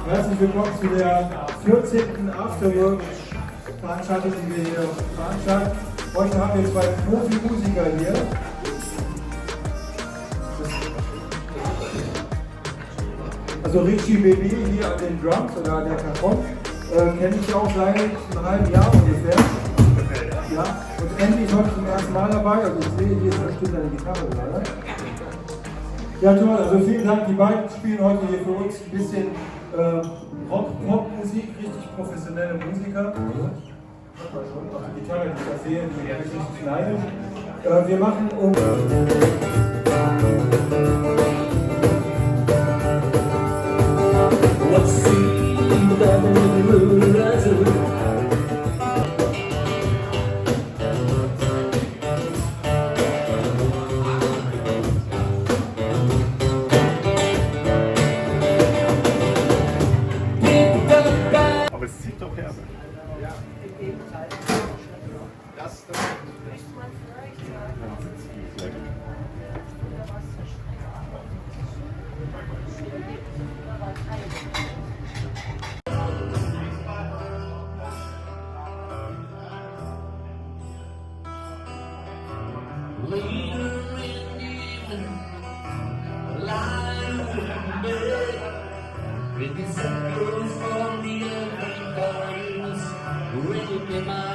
Herzlich willkommen zu der 14. Afterwork-Veranstaltung, die wir hier veranstalten. Heute haben wir zwei Profi-Musiker hier. Also Richie Baby hier an den Drums oder an der Cajon, kenne ich auch seit einem halben Jahr ungefähr. Ja, und endlich heute zum ersten Mal dabei. Also ich sehe, hier steht eine Gitarre gerade. Ja toll, also vielen Dank, die beiden spielen heute hier für uns ein bisschen Rock-Pop-Musik, richtig professionelle Musiker. Also die Gitarre, die ich da sehe, die ist richtig klein. Wir machen Aber es zieht doch her. Ja, das With the sun goes on the earth, ready to my